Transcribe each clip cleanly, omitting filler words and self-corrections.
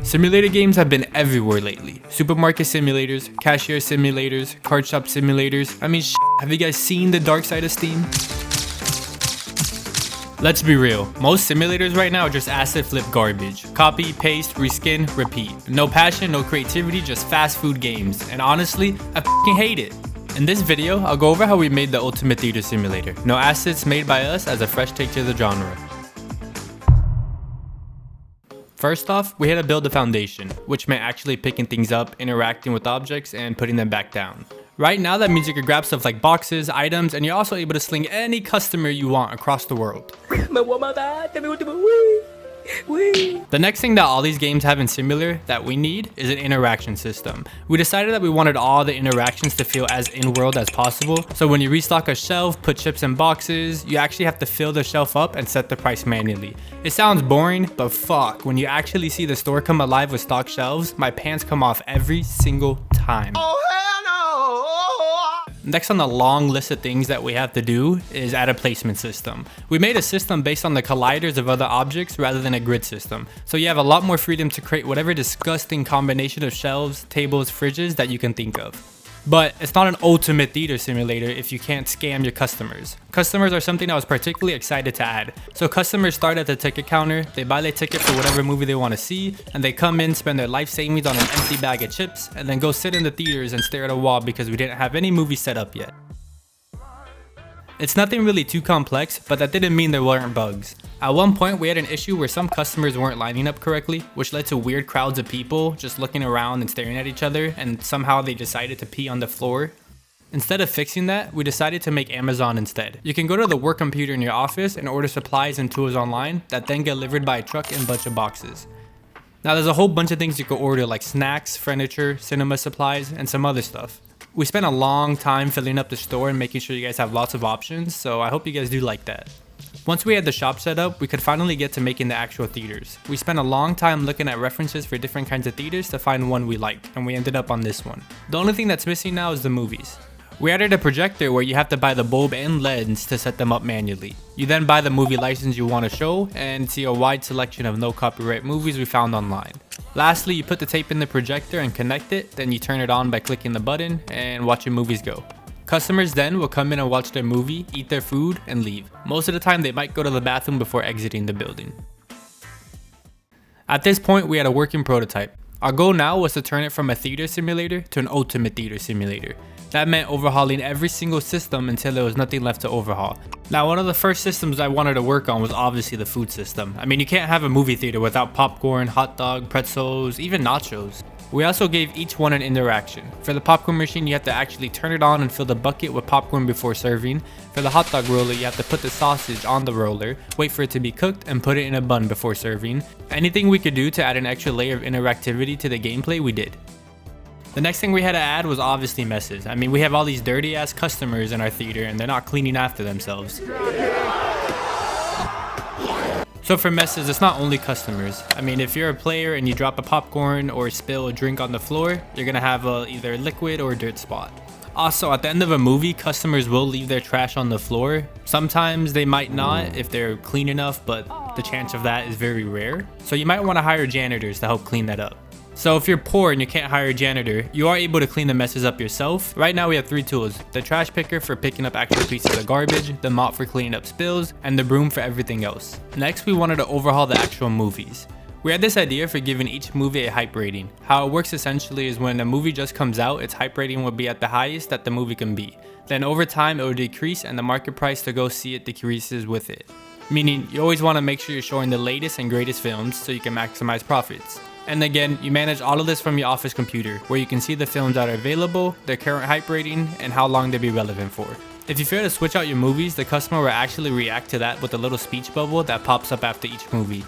Simulator games have been everywhere lately. Supermarket simulators, cashier simulators, card shop simulators. I mean, have you guys seen the dark side of Steam? Let's be real, most simulators right now are just asset flip garbage. Copy, paste, reskin, repeat. No passion, no creativity, just fast food games. And honestly, I fucking hate it. In this video, I'll go over how we made the ultimate theater simulator. No assets made by us as a fresh take to the genre. First off, we had to build the foundation, which meant actually picking things up, interacting with objects, and putting them back down. Right now, that means you can grab stuff like boxes, items, and you're also able to sling any customer you want across the world. The next thing that all these games have in Simulator that we need is an interaction system. We decided that we wanted all the interactions to feel as in-world as possible. So when you restock a shelf, put chips in boxes, you actually have to fill the shelf up and set the price manually. It sounds boring, but fuck, when you actually see the store come alive with stock shelves, my pants come off every single time. Next on the long list of things that we have to do is add a placement system. We made a system based on the colliders of other objects rather than a grid system. So you have a lot more freedom to create whatever disgusting combination of shelves, tables, fridges that you can think of. But it's not an ultimate theater simulator if you can't scam your customers. Customers are something I was particularly excited to add. So customers start at the ticket counter, they buy their ticket for whatever movie they want to see, and they come in, spend their life savings on an empty bag of chips, and then go sit in the theaters and stare at a wall because we didn't have any movie set up yet. It's nothing really too complex, but that didn't mean there weren't bugs. At one point, we had an issue where some customers weren't lining up correctly, which led to weird crowds of people just looking around and staring at each other, and somehow they decided to pee on the floor. Instead of fixing that, we decided to make Amazon instead. You can go to the work computer in your office and order supplies and tools online that then get delivered by a truck in a bunch of boxes. Now there's a whole bunch of things you can order like snacks, furniture, cinema supplies, and some other stuff. We spent a long time filling up the store and making sure you guys have lots of options, so I hope you guys do like that. Once we had the shop set up, we could finally get to making the actual theaters. We spent a long time looking at references for different kinds of theaters to find one we liked, and we ended up on this one. The only thing that's missing now is the movies. We added a projector where you have to buy the bulb and lens to set them up manually. You then buy the movie license you want to show and see a wide selection of no copyright movies we found online. Lastly, you put the tape in the projector and connect it, then you turn it on by clicking the button and watch your movies go. Customers then will come in and watch their movie, eat their food, and leave. Most of the time they might go to the bathroom before exiting the building. At this point, we had a working prototype. Our goal now was to turn it from a theater simulator to an ultimate theater simulator. That meant overhauling every single system until there was nothing left to overhaul. Now, one of the first systems I wanted to work on was obviously the food system. I mean, you can't have a movie theater without popcorn, hot dog, pretzels, even nachos. We also gave each one an interaction. For the popcorn machine, you have to actually turn it on and fill the bucket with popcorn before serving. For the hot dog roller, you have to put the sausage on the roller, wait for it to be cooked, and put it in a bun before serving. Anything we could do to add an extra layer of interactivity to the gameplay, we did. The next thing we had to add was obviously messes. I mean, we have all these dirty ass customers in our theater and they're not cleaning after themselves. So for messes, it's not only customers. I mean, if you're a player and you drop a popcorn or spill a drink on the floor, you're gonna have either a liquid or a dirt spot. Also, at the end of a movie, customers will leave their trash on the floor. Sometimes they might not if they're clean enough, but the chance of that is very rare. So you might want to hire janitors to help clean that up. So if you're poor and you can't hire a janitor, you are able to clean the messes up yourself. Right now we have 3 tools: the trash picker for picking up actual pieces of garbage, the mop for cleaning up spills, and the broom for everything else. Next, we wanted to overhaul the actual movies. We had this idea for giving each movie a hype rating. How it works essentially is when a movie just comes out, its hype rating will be at the highest that the movie can be. Then over time it will decrease and the market price to go see it decreases with it. Meaning you always want to make sure you're showing the latest and greatest films so you can maximize profits. And again, you manage all of this from your office computer, where you can see the films that are available, their current hype rating, and how long they'll be relevant for. If you fail to switch out your movies, the customer will actually react to that with a little speech bubble that pops up after each movie.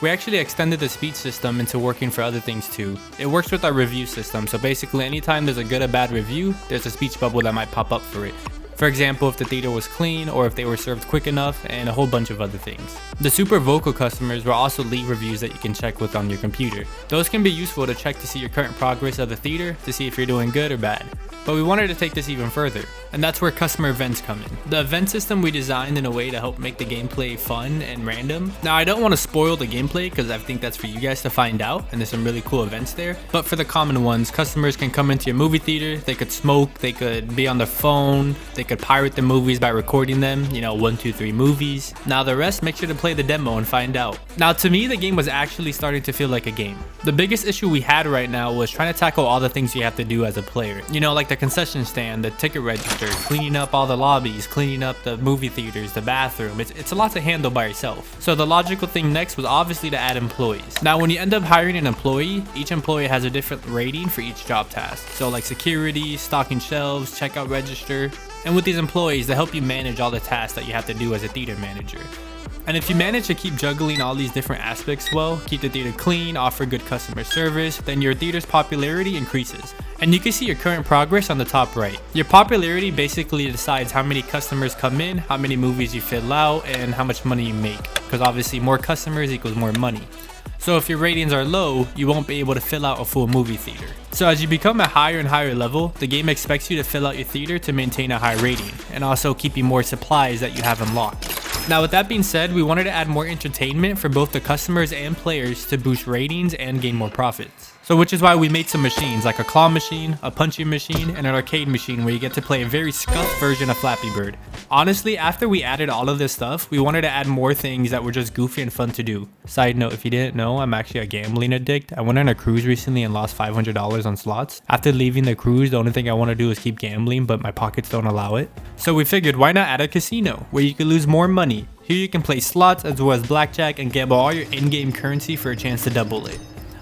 We actually extended the speech system into working for other things too. It works with our review system, so basically anytime there's a good or bad review, there's a speech bubble that might pop up for it. For example, if the theater was clean or if they were served quick enough, and a whole bunch of other things. The super vocal customers will also leave reviews that you can check with on your computer. Those can be useful to check to see your current progress of the theater to see if you're doing good or bad. But we wanted to take this even further, and that's where customer events come in. The event system we designed in a way to help make the gameplay fun and random. Now, I don't want to spoil the gameplay because I think that's for you guys to find out, and there's some really cool events there. But for the common ones, customers can come into your movie theater, they could smoke, they could be on their phone, they could pirate the movies by recording them, 1, 2, 3 movies. Now the rest, make sure to play the demo and find out. Now to me, the game was actually starting to feel like a game. The biggest issue we had right now was trying to tackle all the things you have to do as a player. Like the concession stand, the ticket register, cleaning up all the lobbies, cleaning up the movie theaters, the bathroom. It's a lot to handle by yourself. So the logical thing next was obviously to add employees. Now when you end up hiring an employee, each employee has a different rating for each job task. So like security, stocking shelves, checkout register. And with these employees, they help you manage all the tasks that you have to do as a theater manager. And if you manage to keep juggling all these different aspects well, keep the theater clean, offer good customer service, then your theater's popularity increases. And you can see your current progress on the top right. Your popularity basically decides how many customers come in, how many movies you fill out, and how much money you make. Because obviously more customers equals more money. So if your ratings are low, you won't be able to fill out a full movie theater. So as you become a higher and higher level, the game expects you to fill out your theater to maintain a high rating, and also keep you more supplies that you have unlocked. Now with that being said, we wanted to add more entertainment for both the customers and players to boost ratings and gain more profits. So which is why we made some machines like a claw machine, a punching machine, and an arcade machine where you get to play a very scuffed version of Flappy Bird. Honestly, after we added all of this stuff, we wanted to add more things that were just goofy and fun to do. Side note, if you didn't know, I'm actually a gambling addict. I went on a cruise recently and lost $500 on slots. After leaving the cruise, the only thing I want to do is keep gambling, but my pockets don't allow it. So we figured, why not add a casino where you could lose more money? Here you can play slots as well as blackjack and gamble all your in-game currency for a chance to double it.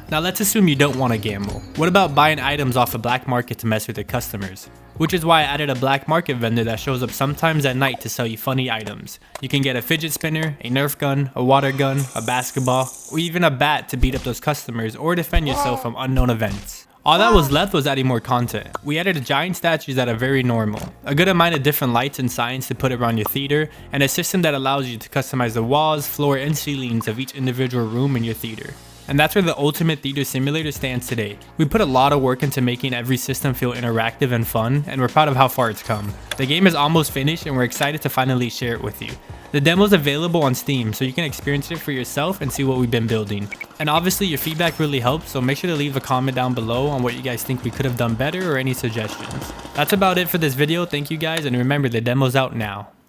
Now let's assume you don't want to gamble. What about buying items off a black market to mess with your customers? Which is why I added a black market vendor that shows up sometimes at night to sell you funny items. You can get a fidget spinner, a Nerf gun, a water gun, a basketball, or even a bat to beat up those customers or defend yourself from unknown events. All that was left was adding more content. We added giant statues that are very normal, a good amount of different lights and signs to put around your theater, and a system that allows you to customize the walls, floor, and ceilings of each individual room in your theater. And that's where the ultimate theater simulator stands today. We put a lot of work into making every system feel interactive and fun, and we're proud of how far it's come. The game is almost finished and we're excited to finally share it with you. The demo is available on Steam, so you can experience it for yourself and see what we've been building. And obviously your feedback really helps, so make sure to leave a comment down below on what you guys think we could have done better or any suggestions. That's about it for this video. Thank you guys, and remember, the demo's out now.